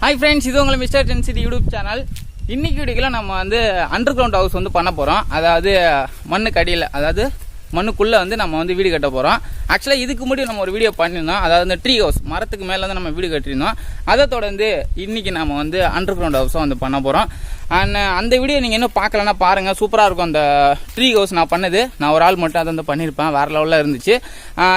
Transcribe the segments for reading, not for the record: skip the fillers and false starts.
Hi friends, இது உங்களை Mr.Suncity YouTube channel. இன்னைக்கு வீடியோல நம்ம வந்து அண்டர் கிரவுண்ட் ஹவுஸ் வந்து பண்ண போகிறோம். அதாவது மண்ணுக்கு அடியில், அதாவது மண்ணுக்குள்ளே வந்து நம்ம வந்து வீடு கட்ட போகிறோம். ஆக்சுவலாக இதுக்கு முன்னாடி நம்ம ஒரு வீடியோ பண்ணியிருந்தோம். அதாவது இந்த ட்ரீ ஹவுஸ், மரத்துக்கு மேலே வந்து நம்ம வீடு கட்டியிருந்தோம். அதை தொடர்ந்து இன்றைக்கி நம்ம வந்து அண்டர் கிரவுண்ட் ஹவுஸும் வந்து பண்ண போகிறோம். அண்ட் அந்த வீடியோ நீங்கள் இன்னும் பார்க்கலன்னா பாருங்கள், சூப்பராக இருக்கும். அந்த ட்ரீ ஹவுஸ் நான் பண்ணது, நான் ஒரு ஆள் மட்டும் அதை வந்து பண்ணியிருப்பேன், வேறு லெவலில் இருந்துச்சு.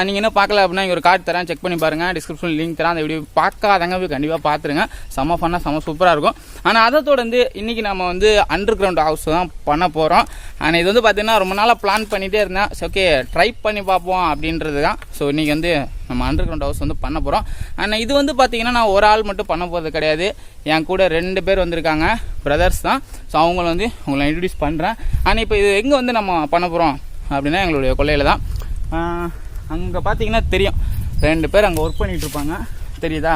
நீங்கள் இன்னும் பார்க்கல அப்படின்னா இங்கே ஒரு கார்டு தரேன், செக் பண்ணி பாருங்கள். டிஸ்கிரிப்ஷன் லிங்க் தரேன், அந்த வீடியோ பார்க்காதங்க போய் கண்டிப்பாக பார்த்துருங்க. செம்ம ஃபன்னாக செம்ம சூப்பராக இருக்கும். ஆனால் அதை தொடர்ந்து இன்றைக்கி நம்ம வந்து அண்டர் கிரவுண்ட் ஹவுஸ் தான் பண்ண போகிறோம். ஆனால் இது வந்து பார்த்திங்கன்னா ரொம்ப நாளாக பிளான் பண்ணிகிட்டே இருந்தேன். ஓகே, ட்ரை பண்ணி பார்ப்போம் அப்படின்றது தான். ஸோ இன்றைக்கி வந்து நம்ம அண்டர் கிரவுண்ட் ஹவுஸ் வந்து பண்ண போகிறோம். ஆனால் இது வந்து பார்த்திங்கன்னா நான் ஒரு ஆள் மட்டும் பண்ண போகிறது கிடையாது. என் கூட 2 பேர் வந்திருக்காங்க, பிரதர்ஸ் தான். ஸோ அவங்கள வந்து உங்களை இன்ட்ரடியூஸ் பண்ணுறேன். ஆனால் இப்போ இது எங்கே வந்து நம்ம பண்ண போகிறோம் அப்படின்னா எங்களுடைய கொல்லையில் தான். அங்கே பார்த்தீங்கன்னா தெரியும், 2 பேர் அங்கே ஒர்க் பண்ணிகிட்டு இருப்பாங்க, தெரியுதா?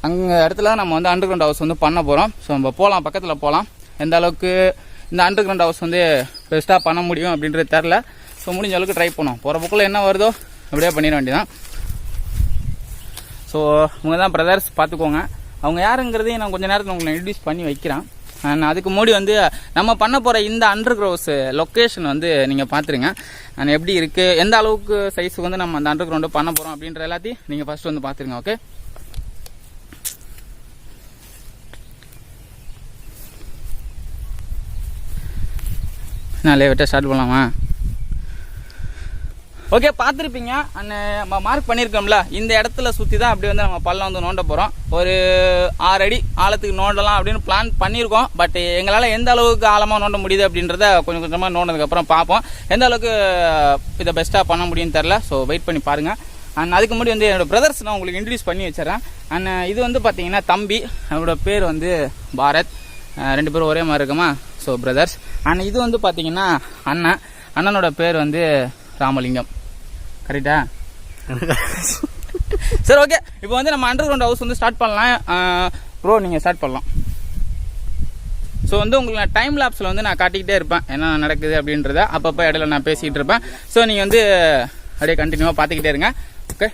அங்கே இடத்துல நம்ம வந்து அண்டர் கிரவுண்ட் ஹவுஸ் வந்து பண்ண போகிறோம். ஸோ நம்ம போகலாம், பக்கத்தில் போகலாம். எந்த அளவுக்கு இந்த அண்டர் கிரவுண்ட் ஹவுஸ் வந்து பெஸ்ட்டாக பண்ண முடியும் அப்படின்றது தெரில. ஸோ முடிஞ்ச அளவுக்கு ட்ரை பண்ணுவோம். போகிற பக்கம் என்ன வருதோ அப்படியே பண்ணிட வேண்டியதான். ஸோ அவங்க தான் பிரதர்ஸ், பார்த்துக்கோங்க. அவங்க யாருங்கிறதையும் நான் கொஞ்சம் நேரத்தில் உங்களை இன்ட்ரடியூஸ் பண்ணி வைக்கிறேன். அதுக்கு முன்னாடி வந்து நம்ம பண்ண போகிற இந்த அண்டர் கிரவுண்ட் லொக்கேஷன் வந்து நீங்கள் பார்த்துருங்க. நான் எப்படி இருக்குது, எந்த அளவுக்கு சைஸுக்கு வந்து நம்ம அந்த அண்டர் கிரவுண்டு பண்ண போகிறோம் அப்படின்ற எல்லாத்தையும் நீங்கள் ஃபஸ்ட்டு வந்து பார்த்துருங்க. ஓகே, நான் லேட்டாக ஸ்டார்ட் பண்ணலாமா? ஓகே, பார்த்துருப்பீங்க. நம்ம மார்க் பண்ணியிருக்கோம்ல, இந்த இடத்துல சுற்றி தான் அப்படி வந்து நம்ம பள்ளம் வந்து நோண்ட போகிறோம். ஒரு 6 அடி ஆழத்துக்கு நோண்டலாம் அப்படின்னு பிளான் பண்ணியிருக்கோம். பட் எங்களால் எந்த அளவுக்கு ஆழமாக நோண்ட முடியுது அப்படின்றத கொஞ்சம் கொஞ்சமாக நோண்டதுக்கப்புறம் பார்ப்போம். எந்த அளவுக்கு இதை பெஸ்ட்டாக பண்ண முடியும்னு தெரில. ஸோ வெயிட் பண்ணி பாருங்கள். அண்ட் அதுக்கு முன்னாடி வந்து என்னோடய பிரதர்ஸ் நான் உங்களுக்கு இன்ட்ரடியூஸ் பண்ணி வச்சிடறேன். அண்ட் இது வந்து பார்த்தீங்கன்னா தம்பி, அவரோட பேர் வந்து பாரத். 2 பேரும் ஒரே மாதிரி இருக்குமா, ஸோ பிரதர்ஸ். அண்ட் இது வந்து பார்த்தீங்கன்னா அண்ணனோட பேர் வந்து ராமலிங்கம். கரெக்டா? சரி, ஓகே. இப்போ வந்து நம்ம அண்டர் கிரவுண்ட் ஹவுஸ் வந்து ஸ்டார்ட் பண்ணலாம். ப்ரோ, நீங்கள் ஸ்டார்ட் பண்ணலாம். ஸோ வந்து உங்களுக்கு நான் டைம் லேப்ஸில் வந்து நான் காட்டிக்கிட்டே இருப்பேன் என்ன நடக்குது அப்படின்றத. அப்பப்போ இடையில நான் பேசிக்கிட்டு இருப்பேன். ஸோ நீங்கள் வந்து அப்படியே கண்டினியூவாக பார்த்துக்கிட்டே இருங்க. ஓகே,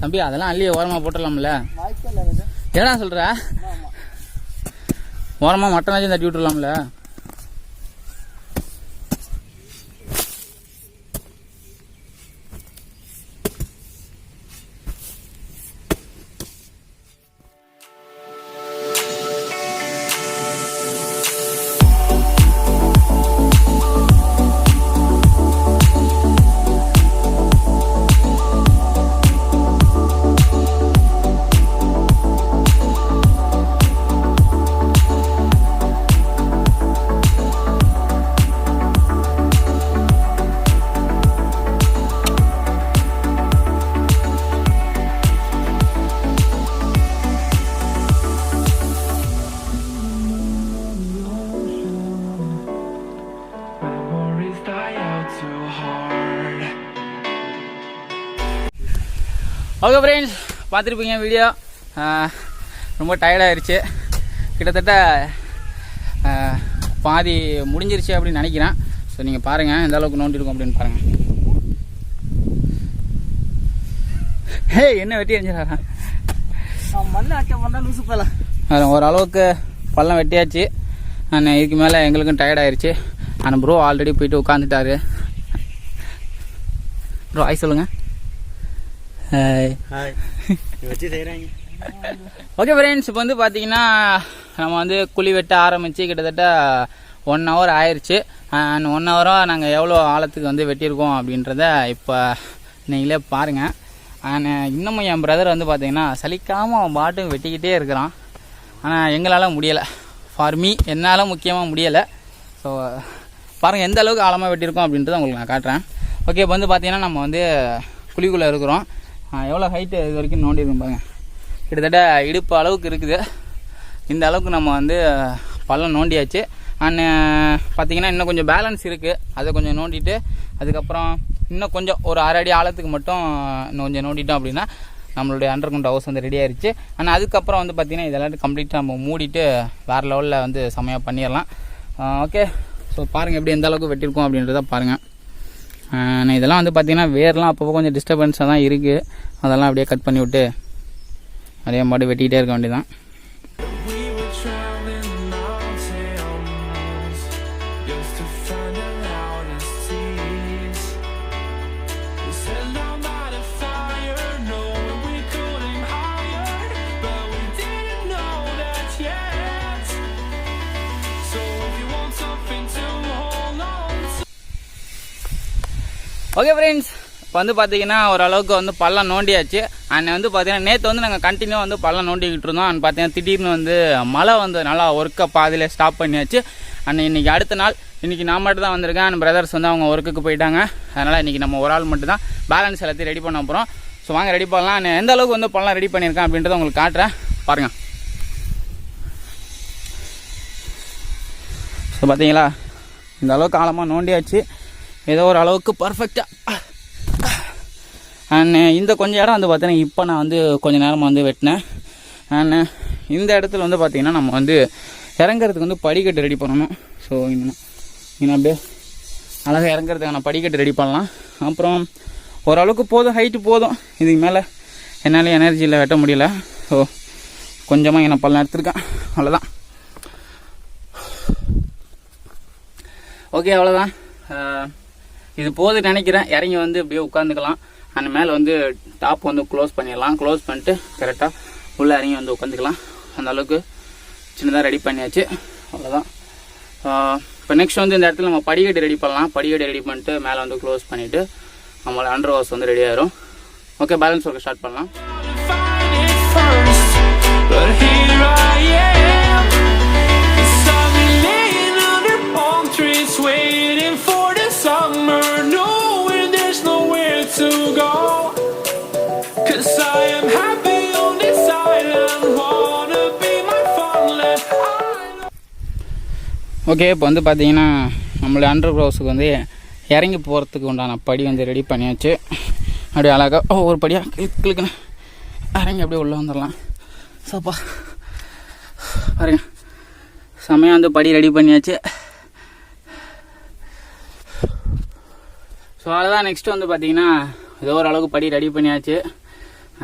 தம்பி அதெல்லாம் அள்ளியே ஓரமாக போட்டுடலாம்ல? ஏடா சொல்கிற? ஓரமாக மட்டனாச்சும் தட்டி விட்டுடலாம்ல? ஓகே ஃப்ரெண்ட்ஸ், பார்த்துருப்பீங்க வீடியோ. ரொம்ப டயர்டாகிருச்சு. கிட்டத்தட்ட பாதி முடிஞ்சிருச்சு அப்படின்னு நினைக்கிறேன். ஸோ நீங்கள் பாருங்கள் எந்த அளவுக்கு நோண்டிருக்கோம் அப்படின்னு பாருங்கள். ஹே, என்ன வெட்டி எரிஞ்சிடறா? மண்ணு அட்டை பண்ணால் லூசு போகலாம். அது ஓரளவுக்கு பள்ளம் வெட்டியாச்சு. நான் இதுக்கு மேலே எங்களுக்கும் டயர்டாகிருச்சு. ஆனால் ப்ரோ ஆல்ரெடி போயிட்டு உட்காந்துட்டாரு. ப்ரோ ஹாய் சொல்லுங்கள். ஓகே ஃப்ரெண்ட்ஸ், இப்போ வந்து பார்த்தீங்கன்னா நம்ம வந்து குழி வெட்ட ஆரம்பித்து கிட்டத்தட்ட 1 hour ஆயிடுச்சு. அண்ட் 1 hour நாங்கள் எவ்வளோ ஆழத்துக்கு வந்து வெட்டியிருக்கோம் அப்படின்றத இப்போ நீங்களே பாருங்கள். அண்ட் இன்னமும் என் பிரதர் வந்து பார்த்தீங்கன்னா சலிக்காமல் அவன் பாட்டுக்கு வெட்டிக்கிட்டே இருக்கிறான். ஆனால் எங்களால் முடியலை. ஃபார் மீ, என்னால் முக்கியமாக முடியலை. ஸோ பாருங்கள் எந்த அளவுக்கு ஆழமாக வெட்டியிருக்கோம் அப்படின்றத உங்களுக்கு நான் காட்டுறேன். ஓகே, இப்போ வந்து பார்த்தீங்கன்னா நம்ம வந்து குழிக்குள்ளே இருக்கிறோம். எவ்வளோ ஹைட்டு இது வரைக்கும் நோண்டிருக்கோம் பாருங்கள். கிட்டத்தட்ட இடுப்பு அளவுக்கு இருக்குது. இந்த அளவுக்கு நம்ம வந்து பள்ளம் நோண்டியாச்சு. அண்ட் பார்த்திங்கன்னா இன்னும் கொஞ்சம் பேலன்ஸ் இருக்குது. அதை கொஞ்சம் நோண்டிட்டு அதுக்கப்புறம் இன்னும் கொஞ்சம் ஒரு 6 அடி ஆழத்துக்கு மட்டும் இன்னும் கொஞ்சம் நோண்டிட்டோம் அப்படின்னா நம்மளுடைய அண்டர் கிரவுண்ட் ஹவுஸ் வந்து ரெடி ஆயிடுச்சு. ஆனால் அதுக்கப்புறம் வந்து பார்த்திங்கன்னா இதெல்லாம் கம்ப்ளீட்டாக நம்ம மூடிட்டு வேறு லெவலில் வந்து செமையாக பண்ணிடலாம். ஓகே, ஸோ பாருங்கள் எப்படி எந்த அளவுக்கு வெட்டியிருக்கோம் அப்படின்றத பாருங்கள். இதெல்லாம் வந்து பார்த்திங்கன்னா வேர்லாம் அப்பப்போ கொஞ்சம் டிஸ்டர்பன்ஸாக தான் இருக்குது. அதெல்லாம் அப்படியே கட் பண்ணி விட்டு அதே மாதிரி வெட்டிக்கிட்டே இருக்க வேண்டியதான். ஓகே ஃப்ரெண்ட்ஸ், இப்போ வந்து பார்த்தீங்கன்னா ஓரளவுக்கு வந்து பள்ளம் நோண்டியாச்சு. அன்னை வந்து பார்த்தீங்கன்னா நேற்று வந்து நாங்கள் கண்டினியூ வந்து பள்ளம் நோண்டிக்கிட்டு இருந்தோம். அண்ட் பார்த்தீங்கன்னா திடீர்னு வந்து மழை வந்து நல்லா ஒர்க்கை பாதியில் ஸ்டாப் பண்ணியாச்சு. அண்ட் இன்றைக்கி அடுத்த நாள், இன்றைக்கி நான் மட்டும் தான் வந்திருக்கேன். அண்ட் பிரதர்ஸ் வந்து அவங்க ஒர்க்குக்கு போயிட்டாங்க. அதனால் இன்றைக்கி நம்ம ஒரு ஆள் மட்டும் தான் பேலன்ஸ் எல்லாத்தையும் ரெடி பண்ண போகிறோம். ஸோ வாங்க ரெடி பண்ணலாம். நான் எந்த அளவுக்கு வந்து பள்ளம் ரெடி பண்ணியிருக்கேன் அப்படின்றத உங்களுக்கு காட்டுறேன் பாருங்கள். ஸோ பார்த்தீங்களா, இந்த அளவுக்கு ஆழமாக நோண்டியாச்சு. ஏதோ ஒரு அளவுக்கு பர்ஃபெக்டாக. அண்ட் இந்த கொஞ்சம் இடம் வந்து பார்த்தீங்கன்னா இப்போ நான் வந்து கொஞ்சம் நேரமாக வந்து வெட்டினேன். அண்ட் இந்த இடத்துல வந்து பார்த்திங்கன்னா நம்ம வந்து இறங்குறதுக்கு வந்து படிக்கட்டு ரெடி பண்ணணும். ஸோ இன்னும் அப்படியே அழகாக இறங்குறதுக்கான படிக்கட்டு ரெடி பண்ணலாம். அப்புறம் ஓரளவுக்கு போதும், ஹைட்டு போதும். இதுக்கு மேலே என்னால் எனர்ஜியில் வெட்ட முடியல. ஸோ கொஞ்சமாக என்ன பள்ளம் எடுத்துருக்கேன், அவ்வளோதான். ஓகே, அவ்வளோதான். இது போது நினைக்கிறேன். இறங்கி வந்து இப்படியே உட்காந்துக்கலாம். அந்த மேலே வந்து டாப் வந்து க்ளோஸ் பண்ணிடலாம். க்ளோஸ் பண்ணிட்டு கரெக்டாக உள்ளே இறங்கி வந்து உட்காந்துக்கலாம். அந்த அளவுக்கு சின்னதாக ரெடி பண்ணியாச்சு, அவ்வளோதான். இப்போ நெக்ஸ்ட் வந்து இந்த இடத்துல நம்ம படிக்கட்டு ரெடி பண்ணலாம். படிக்கட்டு ரெடி பண்ணிட்டு மேலே வந்து க்ளோஸ் பண்ணிவிட்டு நம்மளோட அண்டர் ஹவுஸ் வந்து ரெடி ஆயிரும். ஓகே, பேலன்ஸ் ஒர்க் ஸ்டார்ட் பண்ணலாம். ஓகே, இப்போ வந்து பார்த்தீங்கன்னா நம்மளுடைய அண்டர் ஹவுஸுக்கு வந்து இறங்கி போகிறதுக்கு உண்டான படி வந்து ரெடி பண்ணியாச்சு. அப்படியே அழகாக ஒரு படியாக கிளுக்குன்னு இறங்கி அப்படியே உள்ளே வந்துடலாம். சப்பா பாருங்க, செம்மையாக வந்து படி ரெடி பண்ணியாச்சு. ஸோ அதுதான் நெக்ஸ்ட்டு வந்து பார்த்தீங்கன்னா ஏதோ ஒரு அளவுக்கு படி ரெடி பண்ணியாச்சு.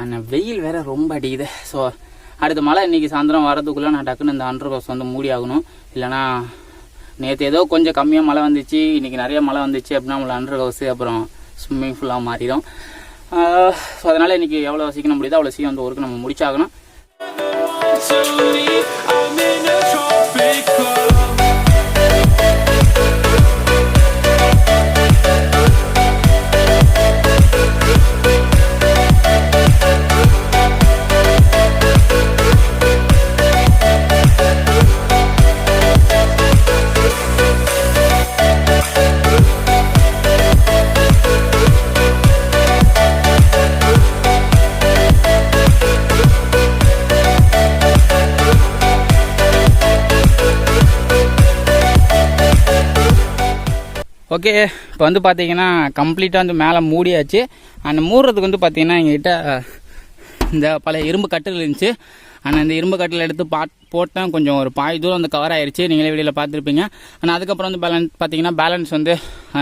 ஆனால் வெயில் வேறு ரொம்ப அடிக்குது. ஸோ அடுத்த மழை இன்றைக்கி சாயந்தரம் வரதுக்குள்ளே நான் டக்குன்னு இந்த அண்டர் ஹவுஸ் வந்து மூடி ஆகணும். இல்லைனா நேற்று ஏதோ கொஞ்சம் கம்மியாக மழை வந்துச்சு, இன்றைக்கி நிறைய மழை வந்துச்சு அப்படின்னா நம்மளை அண்டர் ஹவுஸு அப்புறம் ஸ்விம்மிங் ஃபுல்லாக மாறிடும். ஸோ அதனால் இன்றைக்கி எவ்வளோ சீக்கிரம் முடியுதோ அவ்வளோ சீக்கிரம் அந்த ஒர்க்கு நம்ம முடிச்சாகணும். ஓகே, இப்போ வந்து பார்த்தீங்கன்னா கம்ப்ளீட்டாக வந்து மேலே மூடியாச்சு. அந்த மூடுறதுக்கு வந்து பார்த்தீங்கன்னா எங்ககிட்ட இந்த பழைய இரும்பு கட்டில் இருந்துச்சு. ஆனால் இந்த இரும்பு கட்டில் எடுத்து போட்டேன். கொஞ்சம் ஒரு பாய் தூரம் வந்து கவர் ஆயிடுச்சு, நீங்களே வீடியோவில் பார்த்துருப்பீங்க. ஆனால் அதுக்கப்புறம் வந்து பேலன்ஸ் வந்து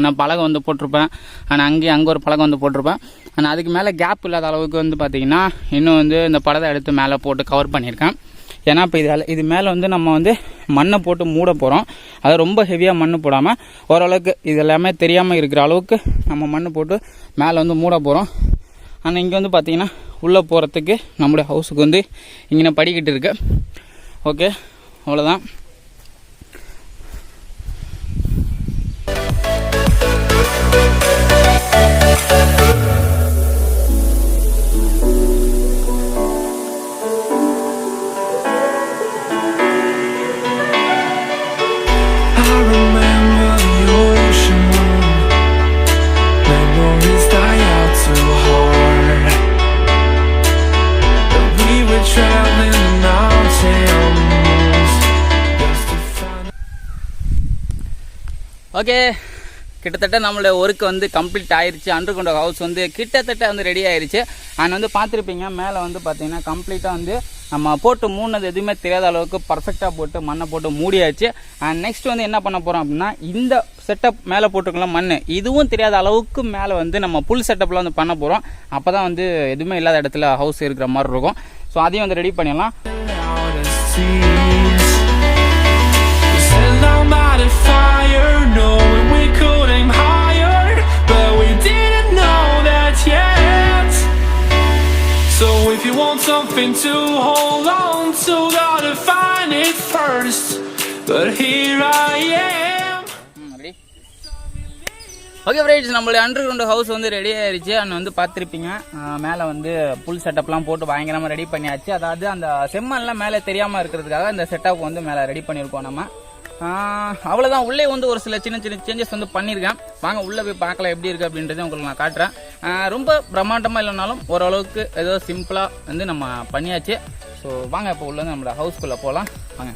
நான் பலகை வந்து போட்டிருப்பேன். ஆனால் அங்கே ஒரு பலகை வந்து போட்டிருப்பேன். ஆனால் அதுக்கு மேலே கேப் இல்லாத அளவுக்கு வந்து பார்த்தீங்கன்னா இன்னும் வந்து இந்த படத்தை எடுத்து மேலே போட்டு கவர் பண்ணியிருக்கேன். ஏன்னா இப்போ இது மேலே வந்து நம்ம வந்து மண்ணை போட்டு மூட போகிறோம். அது ரொம்ப ஹெவியாக மண் போடாமல் ஓரளவுக்கு இது எல்லாமே தெரியாமல் இருக்கிற அளவுக்கு நம்ம மண் போட்டு மேலே வந்து மூட போகிறோம். ஆனால் இங்கே வந்து பார்த்திங்கன்னா உள்ளே போகிறதுக்கு நம்முடைய ஹவுஸுக்கு வந்து இங்கே படிக்கிட்டு இருக்கு. ஓகே, அவ்வளோதான். ஓகே, கிட்டத்தட்ட நம்மளோட ஒர்க்கு வந்து கம்ப்ளீட் ஆயிடுச்சு. அண்டர் கிரவுண்ட் ஹவுஸ் வந்து கிட்டத்தட்ட வந்து ரெடி ஆயிடுச்சு. அண்ட் வந்து பார்த்துருப்பீங்க மேலே வந்து பார்த்தீங்கன்னா கம்ப்ளீட்டாக வந்து நம்ம போட்டு மூடினது எதுவுமே தெரியாத அளவுக்கு பர்ஃபெக்டாக போட்டு மண்ணை போட்டு மூடியாச்சு. அண்ட் நெக்ஸ்ட் வந்து என்ன பண்ண போகிறோம் அப்படின்னா இந்த செட்டப் மேலே போட்டிருக்கலாம் மண், இதுவும் தெரியாத அளவுக்கு மேலே வந்து நம்ம புல் செட்டப்லாம் வந்து பண்ண போகிறோம். அப்போ தான் வந்து எதுவுமே இல்லாத இடத்துல ஹவுஸ் இருக்கிற மாதிரி இருக்கும். ஸோ அதையும் வந்து ரெடி பண்ணிடலாம். So if you want something to hold on to, gotta find it first. But here I am. Okay friends, நம்மளுடைய அண்டர் கிரவுண்ட் ஹவுஸ் வந்து ரெடி ஆயிடுச்சு. அண்ட் வந்து பார்த்துருப்பீங்க, மேலே வந்து புல் செட்டப்லாம் போட்டு பயங்கரமாக ரெடி பண்ணியாச்சு. அதாவது அந்த செம்மன்லாம் மேலே தெரியாமல் இருக்கிறதுக்காக இந்த செட்டப் வந்து மேலே ரெடி பண்ணியிருக்கோம் நம்ம. அவ்வளோதான். உள்ளே வந்து ஒரு சில சின்ன சின்ன சேஞ்சஸ் வந்து பண்ணியிருக்கேன். வாங்க உள்ளே போய் பார்க்கலாம் எப்படி இருக்குது அப்படின்றத உங்களுக்கு நான் காட்டுறேன். ரொம்ப பிரம்மாண்டமாக இல்லைனாலும் ஓரளவுக்கு ஏதோ சிம்பிளாக வந்து நம்ம பண்ணியாச்சு. ஸோ வாங்க இப்போ உள்ள நம்மளோட ஹவுஸ்குள்ளே போகலாம். வாங்க.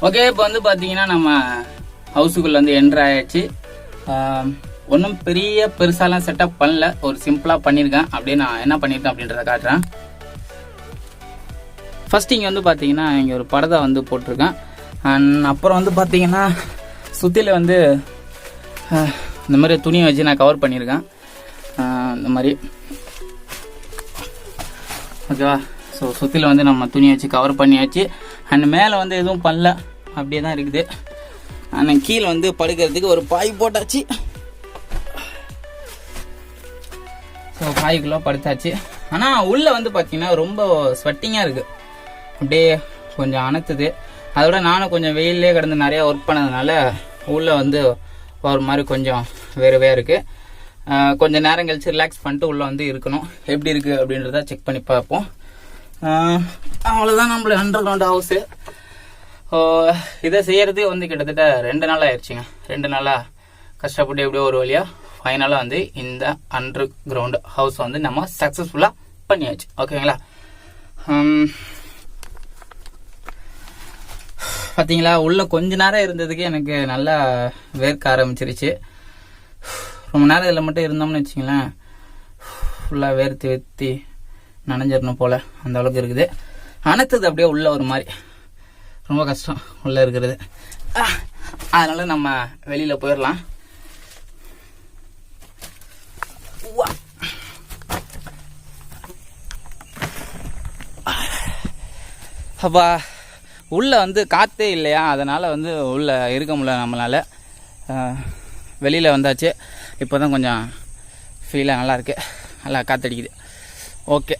ஓகே, இப்போ வந்து பார்த்தீங்கன்னா நம்ம ஹவுஸுக்குள்ள வந்து என்ட்ரு ஆயாச்சு. ஒன்றும் பெருசாலாம் செட்டப் பண்ணல, ஒரு சிம்பிளாக பண்ணியிருக்கேன். அப்படியே நான் என்ன பண்ணியிருக்கேன் அப்படின்றத காட்டுறேன். ஃபர்ஸ்ட் இங்கே வந்து பார்த்தீங்கன்னா இங்கே ஒரு பரதா வந்து போட்டிருக்கேன். அண்ட் அப்புறம் வந்து பார்த்தீங்கன்னா சுற்றில வந்து இந்த மாதிரி துணியை வச்சு நான் கவர் பண்ணியிருக்கேன். இந்த மாதிரி ஓகேவா. ஸோ சுற்றில வந்து நம்ம துணியை வச்சு கவர் பண்ணியாச்சு. அண்ட் மேலே வந்து எதுவும் பண்ணல, அப்படியே தான் இருக்குது. ஆனால் கீழே வந்து படுக்கிறதுக்கு ஒரு பாய் போட்டாச்சு. ஸோ பாய்க்குள்ளே படுத்தாச்சு. ஆனால் உள்ளே வந்து பார்த்தீங்கன்னா ரொம்ப ஸ்வெட்டிங்காக இருக்குது, அப்படியே கொஞ்சம் அணைத்துது. அதோட நானும் கொஞ்சம் வெயிலே கிடந்து நிறையா ஒர்க் பண்ணதுனால உள்ளே வந்து ஒரு மாதிரி கொஞ்சம் வேறுவே இருக்குது. கொஞ்சம் நேரம் கழிச்சு ரிலாக்ஸ் பண்ணிட்டு உள்ளே வந்து இருக்கணும். எப்படி இருக்குது அப்படின்றத செக் பண்ணி பார்ப்போம். அவ்வளோதான் நம்மளோட அண்டர் கிரவுண்ட் ஹவுஸு. இதை செய்யறதுக்கு வந்து கிட்டத்தட்ட 2 நாள் ஆயிடுச்சுங்க. 2 நாளாக கஷ்டப்பட்டு எப்படியோ ஒரு வழியாக ஃபைனலாக வந்து இந்த அண்டர் கிரவுண்ட் ஹவுஸ் வந்து நம்ம சக்ஸஸ்ஃபுல்லாக பண்ணியாச்சு. ஓகேங்களா. பார்த்தீங்களா, உள்ள கொஞ்ச நேரம் இருந்ததுக்கு எனக்கு நல்லா வேர்க்க ஆரம்பிச்சிருச்சு. ரொம்ப நேரம் இதில் மட்டும் இருந்தோம்னு வச்சிங்களேன், ஃபுல்லாக வேர்த்து வெத்தி நனைஞ்சிடணும் போல் அந்த அளவுக்கு இருக்குது. அனைத்தது அப்படியே உள்ள ஒரு மாதிரி ரொம்ப கஷ்டம் உள்ளே இருக்கிறது. அதனால நம்ம வெளியில் போயிடலாம். அப்பா உள்ளே வந்து காற்றே இல்லையா, அதனால் வந்து உள்ளே இருக்க முடியல நம்மளால். வெளியில் வந்தாச்சு. இப்போ தான் கொஞ்சம் ஃபீலாக நல்லாயிருக்கு, நல்லா காற்றடிக்குது. ஓகே,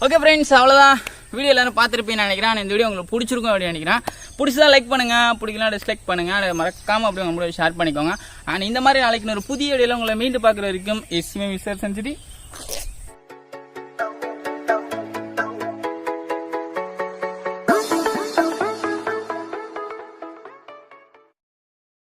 ஓகே ஃப்ரெண்ட்ஸ், அவ்வளோதான். வீடியோ எல்லாரும் பார்த்துருப்பீங்கன்னு நினைக்கிறேன். இந்த வீடியோ உங்களுக்கு பிடிச்சிருக்கும் அப்படின்னு நினைக்கிறேன். பிடிச்சதா லைக் பண்ணுங்கள், பிடிக்கலாம் டிஸ்லைக் பண்ணுங்கள். மறக்காமல் அப்படியே உங்களோட ஷேர் பண்ணிக்கோங்க. அண்ட் இந்த மாதிரி நாளைக்கு ஒரு புதிய வீடியோவில் உங்களை மீண்டும் பார்க்குற வரைக்கும் இட்ஸ் மீ மிஸ்டர் சன்சிட்டி.